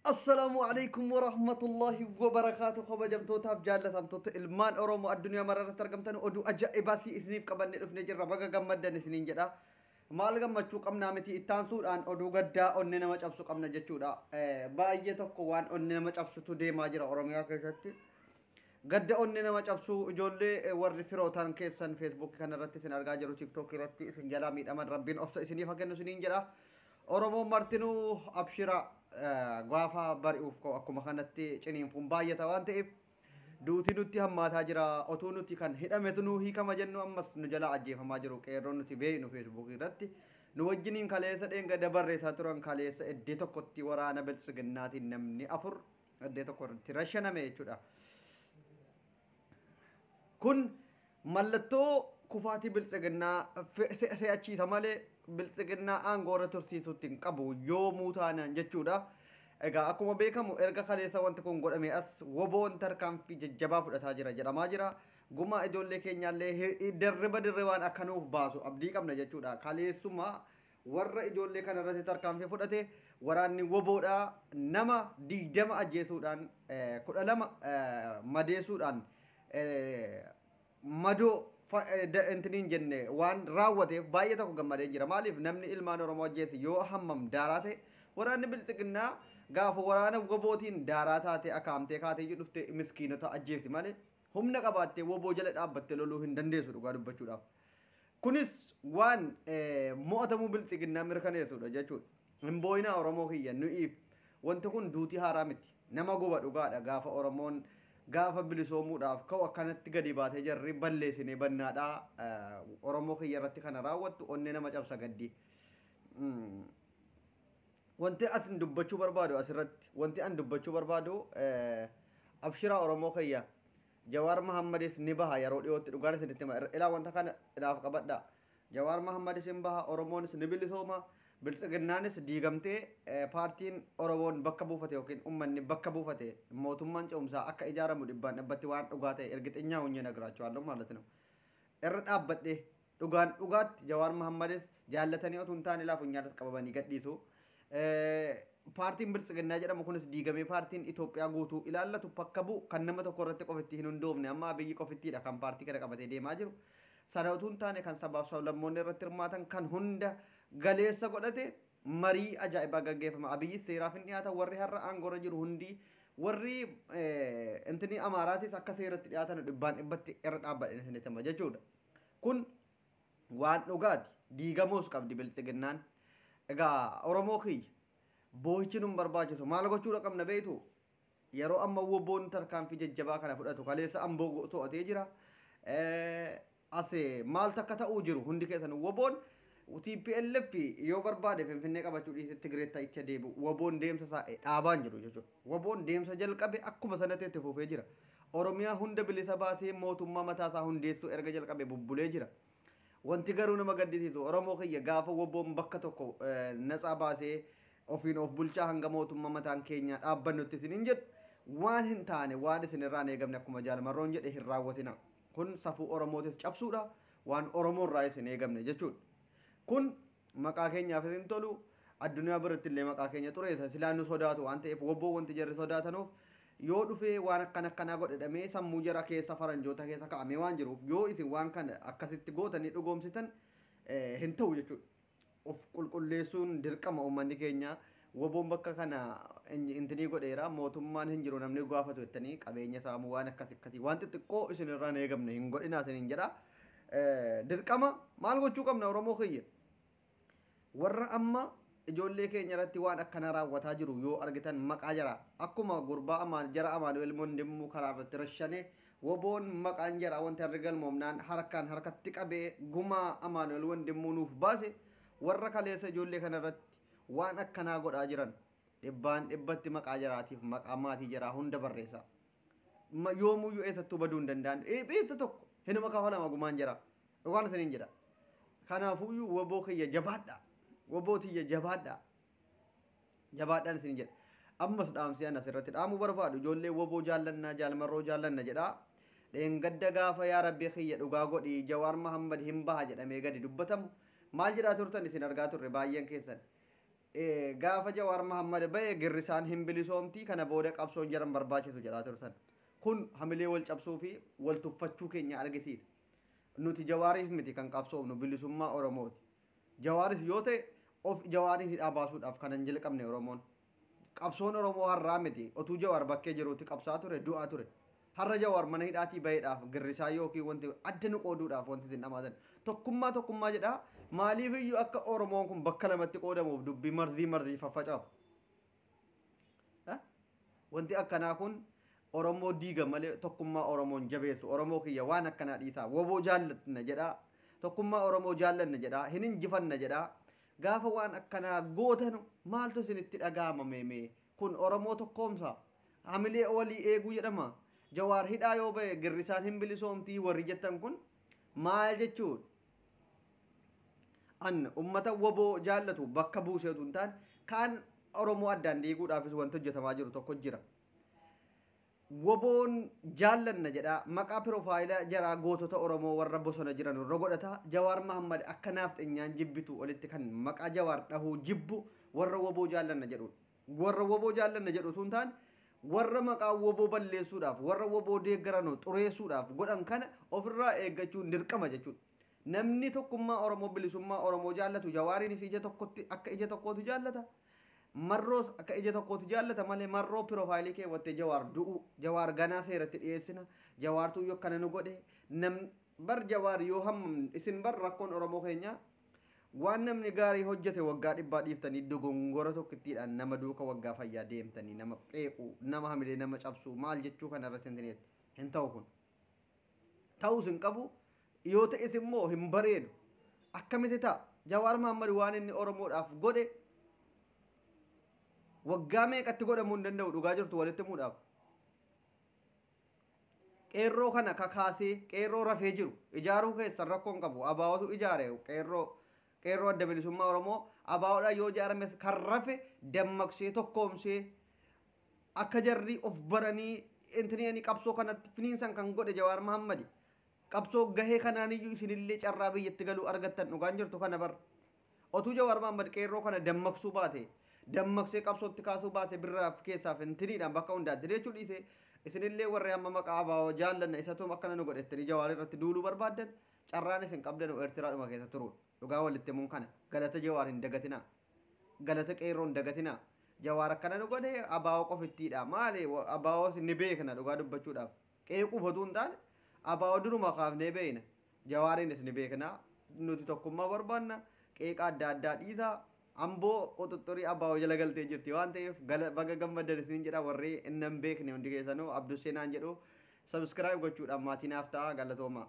السلام عليكم ورحمة الله وبركاته خبجمتوتا جالتمتوتا ilmaan Oromoo addunyaa mararratti argamtan oduu ajaa'ibaatii isiniif qabannee dhufnee jirra baga gammaddan isiniin jedha maal gammachuu qabnaa miti ittaansuudhaan oduu gaddaa onnee nama cabsu qabna jechuudha baay'ee tokko waan onnee nama cabsutu deemaa jira Oromiyaa keessatti gadda onnee nama cabsu ijoollee warri firootaan keessan Facebook kanarratti isin argaa jiru TikTok irratti isin jalaa miidhaman rabbiin obsa isiniif haa kennu isiniin jedha Oromoo martinuu abshira gaafa bari'uuf ko akkuma kanatti ciniinfuun baay'ata waan ta'eef duuti nutti hammaataa jira otuu nuti kan hidhametu nu hiikama jennu ammas nu jala ajjeefamaa jiru qeerroon nuti beeynu Facebook irratti nu wajjiniin kaleessa dheenga dabarreessaa turan kaleessa eddee tokkotti waraana biltsiginnaatiin namni afur eddee tokkotti rashaname jechuudha. Kun mallattoo kufaatii biltsiginnaa se'achiisa malee biltsiginnaa aangoorra tursiisuutti hin qabu yoo muutaanaan jechuudha. Egaa akkuma beekamu erga kaleessa wanti kun godhame as woboon tarkaanfii jajjabaa fudhataa jira jedhamaa jira. Gumaa ijoollee keenyaallee dirribaan akka nuuf baasu abdii qabna jechuudha. Kaleessuma warra ijoollee kanarratti tarkaanfii fudhate waraanni woboodhaa nama 20 ajjeesuudhaan 12 madeessuudhaan madoo intiniin jenne waan raawwateef baay'ee tokko gammadee jira. Maaliif namni ilmaan Oromoo ajjeese yoo hammam daaraa ta'e waraanni biltsiginnaa gaafa waraana wobootiin daaraa taate akaamtee kaatee dhufte miskiinota ajjeesi malee humna qabaattee woboo jala dhaabbattee loluu hin dandeessu dhugaa dubbachuudhaaf. Kunis waan mo'atamuu biltsiginnaa mirkaneessudha jechuudha. Hin boo'inaa Oromoo kiyya nu'iif wanti kun duutii haaraa miti. Nama guba dhugaadha gaafa Oromoon gaafa bilisoomuudhaaf ka'u akkanatti gadi baatee jarri balleessinee bannaadhaa Oromoo kiyya irratti kana raawwattu onnee nama cabsa gaddi. Wanti asin dubbachuu barbaadu asirratti wanti an dubbachuu barbaadu abshiraa Oromoo kiyya Jawaar Mahammadis ni baha yeroo dhiyootti dhugaan isinitti hima ilaa wanta kana ilaaf qabadha. Jawaar Mahammadis ni baha Oromoonis ni bilisooma biltsiginnaanis diigamtee paartiin Oromoon bakka buufate yookiin uummanni bakka buufate mootummaan ce'umsaa akka ijaaramu dhibbaan dhabbatti waan dhugaa ta'e ergixinyaa hunyee nagaraachuu ማለት ነው. Irra dhaabbadhee dhugaan dhugaatti Jawaar Mahammadis jaallatanii otoo hin taane ilaa funyaatas qabamanii gadhiisu. Paartiin biltsiginnaa jedhamu kunis diigamee paartiin Itoophiyaa guutuu ilaallatu bakka bu'u kan nama tokko irratti qofitti hin hundoofne amma biyyi qofittiidha kan paartii kana qabatee deemaa jiru. Sana otoo hin taane kan sabaaf sablammoonni irratti hirmaatan kan hunda galeessa godhate marii ajaa'ibaa gaggeeffama. Abiyyi seeraaf hin dhiyaata warri har'a aangoorra jiru hundi warri intini Amaaraatis akka seeratti dhiyaatan dhibbaan dhibbatti irra dhaabbadhe isinitti jechuudha. Kun waan dhugaati diigamuus qabdi biltsiginnaan. Egaa Oromoo kiyya boo'ichi nun barbaachisu maal gochuudha qabna beektu yeroo amma woboon tarkaanfii jajjabaa kana fudhatu kaleessa amboo to'atee jira. Asee maal takka ta'uu jiru hundi keessan woboon TPLF yoo barbaade Finfinnee qabachuu dhiisee Tigireetta icha deebi'u woboon deemsa isaa dhaabaan jiru jechuudha. Woboon deemsa jalqabe akkuma sanatti itti fufee jira. Oromiyaa hunda bilisa baasee mootummaa mataasaa hundeessuu erga jalqabe bubbulee jira. Wanti garuu nama gaddisiisu Oromoo kiyya gaafa woboon bakka tokko natsaa baasee ofiin of bulchaa hanga mootummaa mataan keenya dhaabbannutti isiniin jedhu waan hin taane waan isin irraa hin eegamne akkuma jaalamarroon jedhe hin raawwatina. Kun safuu Oromootis cabsuudha waan Oromoo irraa isin eegamne jechuudha. Kun maqaa keenyaaf isin tolu addunyaa biratti illee maqaa keenya xureessa silaan nu sodaatu waan ta'eef woboo wanti jarri sodaatanuuf yoo dhufee waan akkanaa godhadhamee sammuu jara keessa faranjoota keessa kaa'amee waan jiruuf yoo isin waan kana akkasitti gootanii dhugoomsitan hin ta'u jechuudha. Of qulqulleessuun dirqama uummanni keenya woboon bakka kana intinii godheera mootummaan hin jiru namni gaafatu jettanii qabeenya saamuu waan akkasii waan xixiqqoo isin irraa hin eegamne hin godhinaa isiniin jedha. Dirqama maal gochuu qabna Oromoo kiyya warra amma ijoollee keenya irratti waan akkana raawwataa jiru yoo argitan maqaa jara akkuma gurbaa jara Amaanu'eel Mondimuu karaa irratti rashanee woboon maqaan jara wanti harri galmoomnaan harkatti qabee gumaa Amaanu'eel Mondimuu nuuf baase warra kaleessa ijoollee kana irratti waan akkanaa godhaa jiran dhibbaan dhibbatti maqaa jaraatiif maqaa maatii jaraa hunda barreessa. Yoomuyyuu eessattuu baduu hin danda'an eessa tokko hinuma kafalama gumaan jara waan isiniin jedha. Kanaafuyyuu woboo kiyya jabaadha. Wobootiyya jabaadhaan isin jedha. Ammas dhaamsi an asirratti dhaamuu barbaadu ijoollee woboo jaallannaa jaalmarroo jaallanna jedha. Dheengadda gaafa yaa rabbii kiyya dhugaa godhi Jawaar Mahammad hin baha jedhamee gadi dubbatamu maal jedhaa turtan isin argaa turre baay'een keessan. gaafa Jawaar Mahammad bahe girrisaan hin bilisoomtii kana booda qabsoon jaran barbaachisu jedhaa turtan. Kun hamilee wal cabsuu fi wal tuffachuu keenya argisiisa. Nuti Jawaariif miti kan qabsoofnu bilisummaa Oromooti. Jawaaris yoo ta'e of Jawaariin hidhaa baasuudhaaf kanan jalqabne Oromoon. Qabsoon Oromoo har'aa miti otuu Jawaar bakkee jiruutti qabsaa ture du'aa ture. Har'a Jawaar mana hidhaatii baheedhaaf girrisaa yookiin wanti adda nu qooduudhaaf wanti isin dhamaatan. Tokkummaa jedhaa maaliif iyyuu akka Oromoon kun bakka lamatti qoodamuuf dubbii marzii faffacaafu. Wanti akkanaa kun Oromoo diiga malee tokkummaa Oromoon jabeessu. Oromoo kiyya waan akkanaa dhiisaa. Woboo jaallatna jedhaa. Tokkummaa Oromoo jaallanna jedhaa. Hin injifanna jedhaa. Gaafa waan akkanaa gootan maaltu isinitti dhaga'amame kun Oromoo tokkoomsa. Hamilee walii eeguu jedhama. Jawaar hidhaa yoo bahe girrisaan hin bilisoomtii warri jettan kun maal jechuudha? An ummata woboo jaallatu bakka buuseetu hin taane kaan Oromoo addaan diiguudhaafis wanti hojjetamaa jiru tokko jira. Woboon jaallanna jedhaa maqaa piroofaayilaa jaraa gootota Oromoo warra bosona jiran irra godhata. Jawaar Mahammad akka naafteenyaan jibbitu olitti kan maqaa Jawaar dhahuu jibbu warra woboo jaallanna jedhu. Warra woboo jaallanna jedhu tun taane warra maqaa woboo balleessuudhaaf warra woboo deeggaranu xureessuudhaaf godhan kana ofirraa eeggachuun dirqama jechuudha. Namni tokkummaa Oromoo bilisummaa Oromoo jaallatu Jawaariinis ija tokkotti akka ija tokkootu jaallata. Marroos akka ija tokkootu jaallata malee marroo piroofaayilii keewwattee Jawaar du'u Jawaar ganaa seeratti dhiyeessina Jawaartuu yoo akkana nu godhe bar Jawaar yoo hammam isin bar rakkoon Oromoo keenya waan namni gaarii hojjete waggaa dhibbaa dhiiftanii dogongora tokkittiidhaan nama duuka waggaa fayyaa deemtanii nama qeequu nama hamilee nama cabsuu maal jechuu kana irratti hin ta'u kun ta'uus hin qabu yoo ta'es immoo hin bareedu akkamitti ta'a Jawaar Mahammad waan inni Oromoodhaaf godhe waggaa meeqatti godhamuu hin danda'u dhugaa jirtu walitti himuudhaaf. Qeerroo kana kakaasee qeerroo rafee jiru ijaaruu keessan rakkoon qabu abaawwatu ijaare qeerroo adda bilisummaa Oromoo abaawwadhaan yoo ijaarame kan rafe dammaqsee tokkoomsee akka jarri of baranii intiniini qabsoo kanatti finiinsan kan godhe Jawaar Mahammad qabsoo gahee kanaaniyyuu isinillee carraa biyyatti galuu argattan dhugaan jirtu kana bar otuu Jawaar Mahammad qeerroo kana dammaqsuu baate dammaqsee qabsootti kaasuu baate birraaf keessaaf intiniidhaan bakka hundaatti jechuu dhiise isinillee warri amma maqaa abaawoo jaallanna isatuum akkana nu godhettanii Jawaar irratti duuluu barbaaddan carraan isin qabdan Eertiraadhuma keessa turuun dhugaa walitti himuun kana galata Jawaar hin dagatinaa galata qeerroo hin dagatinaa Jawaar akkana nu godhe abaawoo qofittiidha maali abaawoo ni beekna dhugaa dubbachuudhaaf qeequuf oduu hin taane abaawoo duruma kaafnee beekna Jawaariinis ni beekna nuti tokkummaa barbaanna qeeqa adda addaa dhiisaa amboo qoxoxxorii abaawoo jala galtee jirti waan ta'eef baga gammaddan isin jedha warri innan beekne hundi keessanuu Abduseenaan jedhu subscribe gochuudhaan maatii naaf ta'a galatoomaa.